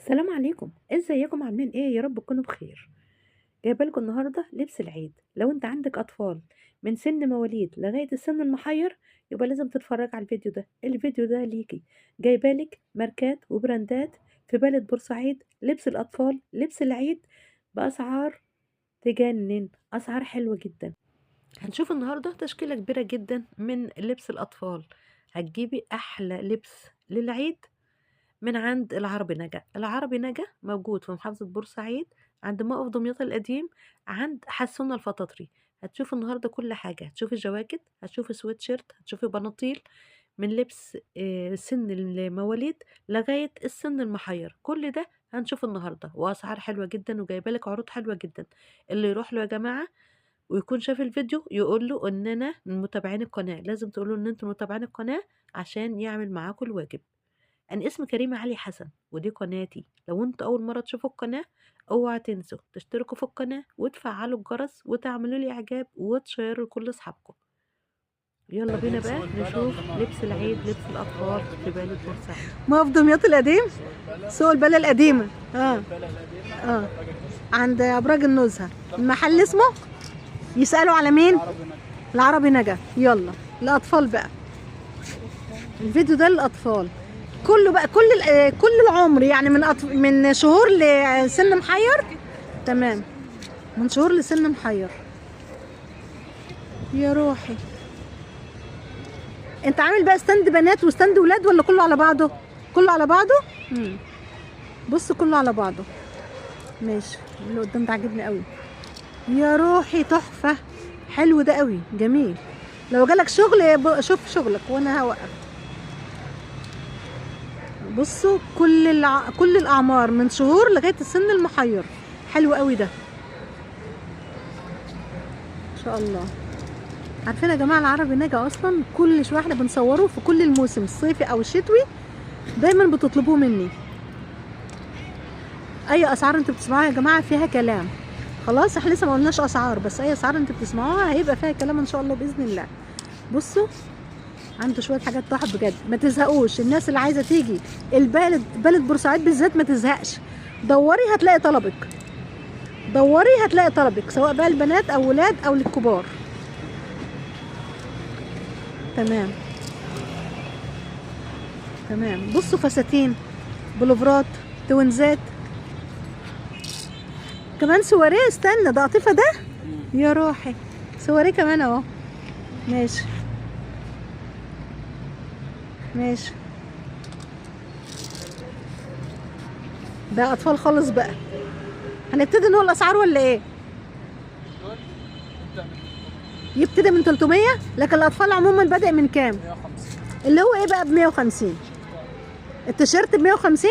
السلام عليكم، ازيكم عاملين ايه؟ يا رب تكونوا بخير. جايبه لكم النهارده لبس العيد. لو انت عندك اطفال من سن مواليد لغايه السن المحير يبقى لازم تتفرج على الفيديو ده. الفيديو ده ليكي. جايبه لك ماركات وبراندات في بلد بورسعيد، لبس الاطفال، لبس العيد، باسعار تجنن، اسعار حلوه جدا. هنشوف النهارده تشكيله كبيره جدا من لبس الاطفال. هتجيبي احلى لبس للعيد من عند العربي نجا. العربي نجا موجود في محافظة بورسعيد عند موقف دمياط القديم، عند حسون الفطاطري. هتشوفي النهارده كل حاجة، هتشوفي جواكت، هتشوفي سويت شيرت، هتشوفي بناطيل من لبس سن المواليد لغاية السن المحير. كل ده هنشوف النهارده، وأسعار حلوة جدا، وجايبالك عروض حلوة جدا. اللي يروح له يا جماعة ويكون شاف الفيديو يقول له ان انا من متابعين القناة. لازم تقولوا ان انتم متابعين القناة عشان يعمل معاكم الواجب. أنا اسمي كريمة علي حسن، ودي قناتي. لو انتوا أول مرة تشوفوا القناة اوعى تنسوا تشتركوا في القناة وتفعلوا الجرس وتعملوا لي إعجاب وتشيروا لكل أصحابكم. يلا بينا بقى نشوف لبس العيد، لبس الأطفال في بلد بورسعيد. موقف دمياط القديم، سوق البلد القديمة. اه عند أبراج النزهة. المحل اسمه يسألوا على مين؟ العربي نجا. يلا الأطفال بقى، الفيديو ده للأطفال كله بقى، كل العمر يعني، من شهور لسن محير. تمام، من شهور لسن محير. يا روحي، انت عامل بقى ستاند بنات وستاند ولاد ولا كله على بعضه؟ كله على بعضه. بص كله على بعضه. ماشي، اللي قدام ده عاجبني قوي. يا روحي تحفه، حلو ده قوي، جميل. لو جالك شغل شوف شغلك وانا هوقف. بصوا كل الاعمار من شهور لغايه السن المحير. حلو قوي ده ان شاء الله. عارفين يا جماعه العربي نجا اصلا كل شويه احنا بنصوره في كل الموسم، الصيفي او الشتوي، دايما بتطلبوه مني. اي اسعار انتوا بتسمعوها يا جماعه فيها كلام. خلاص احنا لسه ما قلناش اسعار، بس اي اسعار انتوا بتسمعوها هيبقى فيها كلام ان شاء الله باذن الله. بصوا عنده شويه حاجات تحفه بجد، ما تزهقوش. الناس اللي عايزه تيجي بلد بورسعيد بالذات ما تزهقش. دوري هتلاقي طلبك، دوري هتلاقي طلبك، سواء بقى البنات او ولاد او للكبار. تمام تمام. بصوا فساتين، بلوفرات، توينزات، كمان سواريه. استنى، ده قطيفه ده. يا روحي، سواريه كمان اهو. ماشي ماشي، ده اطفال خالص بقى. هنبتدي نقول الاسعار ولا ايه؟ يبتدي من 300، لكن الاطفال عموما بادئ من كام؟ 150. اللي هو ايه بقى ب 150؟ التيشيرت ب 150.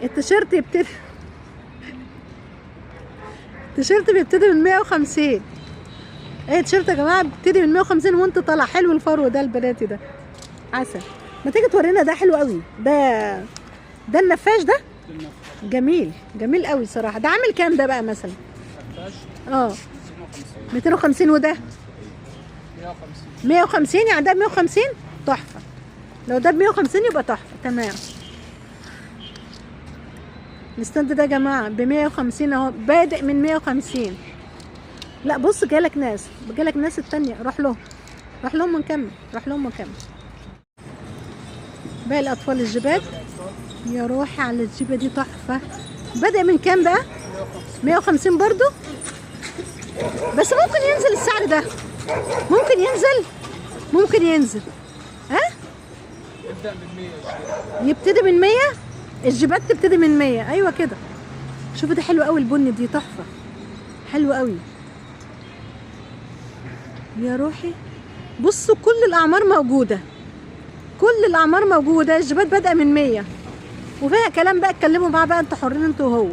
التيشيرت يبتدي التيشيرت بيبتدي من 150. ايه التيشيرت يا جماعه بيبتدي من 150 وانت طالع. حلو الفرو ده البناتي ده، عسل. ما تيجي تورينا ده؟ حلو قوي ده النفاش ده. جميل جميل قوي صراحه. ده عامل كام ده بقى مثلا؟ 250. وده 150 يعني ده ب 150. تحفه. لو ده ب 150 يبقى تحفه. تمام. الستاند ده يا جماعه ب 150 اهو، بادئ من 150. لا بص، جالك ناس التانية، روح لهم ونكمل. باقي الاطفال الجيبات. يا روحي على الجيبه دي تحفه. بدأ من كام بقى؟ 150 برضو. بس ممكن ينزل السعر ده، ممكن ينزل. ها؟ يبتدي من 100. الجيبات تبتدي من 100. ايوه كده. شوفوا ده حلو قوي، البني دي تحفه، حلو قوي. يا روحي بصوا كل الاعمار موجوده، الجيبات بدأ من 100 وفيها كلام بقى. اتكلموا معاه بقى، انتوا حرين انتوا وهو،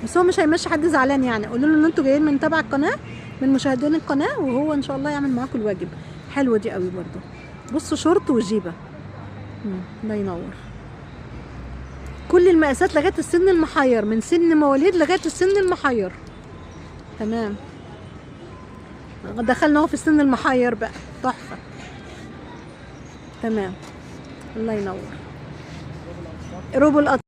بس هو مش هيمشي حد زعلان يعني. قولوا له ان انتوا جايين من تبع القناه، من مشاهدين القناه، وهو ان شاء الله يعمل معاكم الواجب. حلوه دي قوي برضو. بصوا شورت وجيبه. الله ينور. كل المقاسات لغايه السن المحير، من سن مواليد لغايه السن المحير. تمام، دخلنا اهو في السن المحير بقى. تحفه. تمام، الله ينور. روب الأطفال.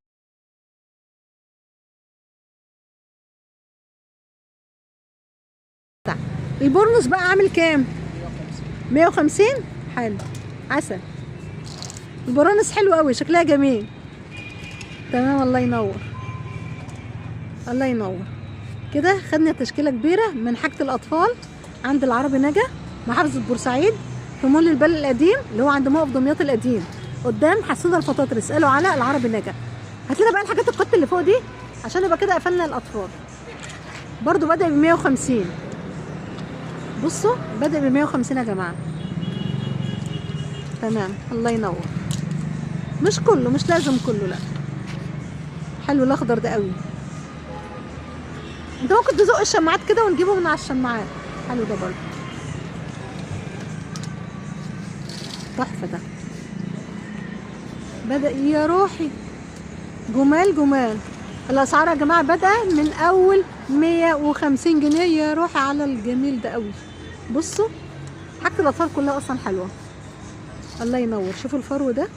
البورنوس بقى عامل كام؟ 150. حلو، عسل. البورنوس حلو قوي، شكلها جميل. تمام، الله ينور، الله ينور. كده خدنا تشكيله كبيره من حاجه الاطفال عند العربي نجا، محافظه بورسعيد، في مول البل القديم اللي هو عند موقف دمياط القديم قدام حسون الفطاطر. اسالوا على العربي نجا. هات لنا بقى الحاجات القط اللي فوق دي عشان يبقى كده قفلنا الاطفال. برضو بدأ ب 150. بصوا بدأ ب 150 يا جماعه. تمام، الله ينور. مش كله، مش لازم كله، لا. حلو الاخضر ده قوي. انت ممكن تزق الشماعات كده ونجيبه من على الشماعات. حلو ده برضه، تحفه ده. بدأ يا روحي جمال جمال. الاسعار يا جماعه بدأ من اول 150 جنيه يا روحي على الجميل ده قوي. بصوا حاجه الاطفال كلها اصلا حلوه. الله ينور. شوفوا الفرو ده،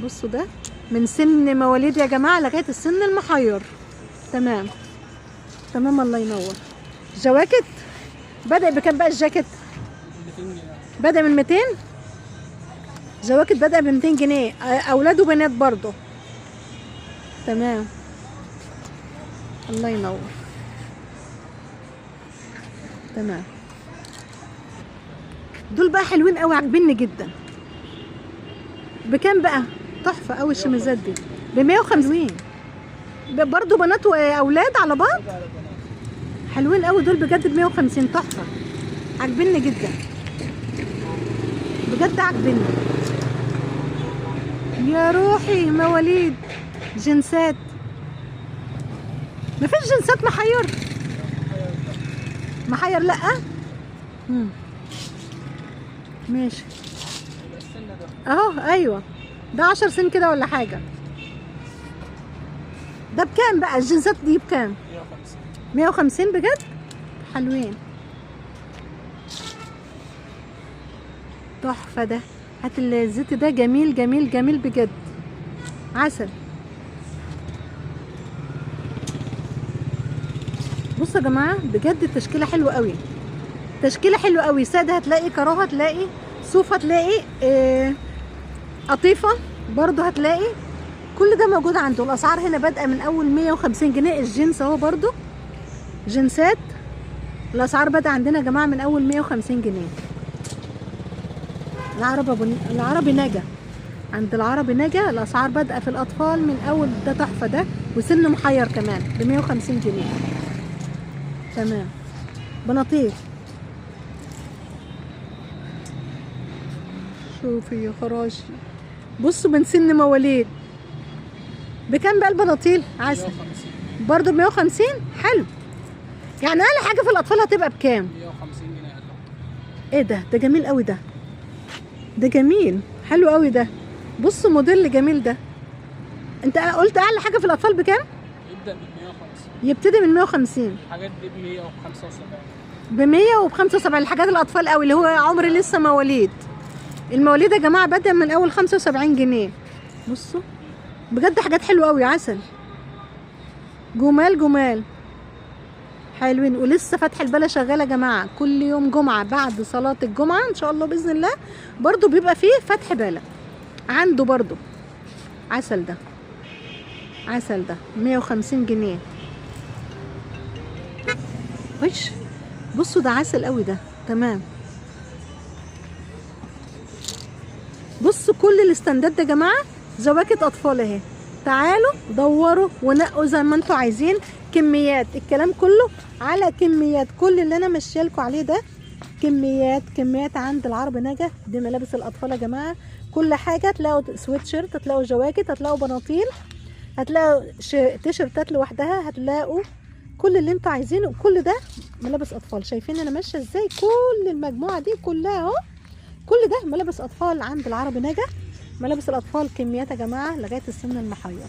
بصوا ده من سن مواليد يا جماعه لغايه السن المحير. تمام تمام، الله ينور. جواكت بدأ بكام بقى الجاكيت؟ بدأ من 200. جواكت بدأ ب 200 جنيه، اولاد وبنات برضه. تمام، الله ينور. تمام، دول بقى حلوين قوي، عاجبيني جدا. بكام بقى؟ تحفه قوي الشميزات دي ب 150. برضه بنات واولاد على بعض. حلوين قوي دول بجد ب 150. تحفه، عاجبيني جدا بجد، عاجبيني يا روحي. مواليد جنسات، مفيش جنسات محير. محير لا. ماشي اهو. ايوه ده 10 سن كده ولا حاجه. ده بكام بقى الجنسات دي؟ بكام؟ 150 بجد. حلوين، تحفه ده. هات الزيت ده، جميل جميل جميل بجد، عسل. بصوا يا جماعه بجد التشكيله حلوه قوي، تشكيله حلوه قوي. ساده هتلاقي، كراهه هتلاقي، صوف هتلاقي، قطيفه برضو هتلاقي. كل ده موجود عنده. الاسعار هنا بادئه من اول 150 جنيه. الجنس اهو برضو جنسات. الاسعار بادئه عندنا يا جماعه من اول 150 جنيه. العربي نجا، عند العربي نجا الاسعار بادئه في الاطفال من اول. ده تحفه ده، وسن محير كمان ب 150 جنيه. تمام، بناطيل. شوفي يا خراشي، بصوا من سن مواليد. بكام بقى البناطيل؟ عسل برضو ب 150. حلو، يعني اقل حاجه في الاطفال هتبقى بكام؟ 150 جنيه. ايه ده؟ ده جميل قوي ده، ده جميل حلو قوي ده. بصوا موديل جميل ده. انت قلت اعلى حاجه في الاطفال بكام؟ يبدأ ب 150. يبتدي من 150. الحاجات دي ب 175. ب 175 الحاجات الاطفال قوي اللي هو عمر لسه مواليد. المواليد يا جماعه بدأ من اول 75 جنيه. بصوا بجد حاجات حلوه قوي، عسل. جمال جمال، حلوين. ولسه فتح البلا شغاله يا جماعه كل يوم جمعه بعد صلاه الجمعه ان شاء الله باذن الله. برضو بيبقى فيه فتح بلا عنده برضو. عسل ده، عسل ده 150 جنيه. وش بصوا ده عسل قوي ده. تمام، بصوا كل الاستندات ده يا جماعه زواكت اطفال اهي. تعالوا دوروا ونقوا زي ما انتوا عايزين. كميات، الكلام كله على كميات. كل اللي انا ماشيه لكم عليه ده كميات كميات عند العرب نجا. دي ملابس الاطفال يا جماعه، كل حاجه. هتلاقوا سويت شيرت، هتلاقوا جواكت، هتلاقوا بناطيل، هتلاقوا تيشرتات لوحدها، هتلاقوا كل اللي انتوا عايزينه. كل ده ملابس اطفال. شايفين انا ماشيه ازاي؟ كل المجموعه دي كلها اهو، كل ده ملابس اطفال عند العرب نجا. ملابس الاطفال كميات يا جماعه لغايه السن المحير.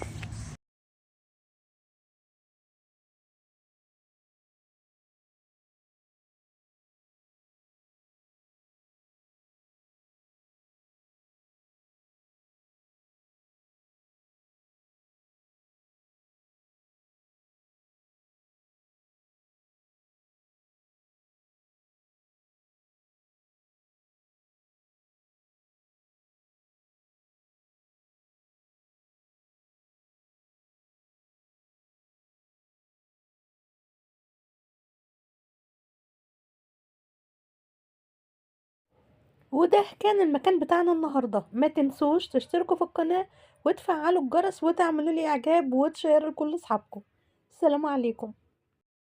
وده كان المكان بتاعنا النهاردة. ما تنسوش تشتركوا في القناة وتفعلوا الجرس وتعملوا لي اعجاب وتشيروا لكل اصحابكم. السلام عليكم.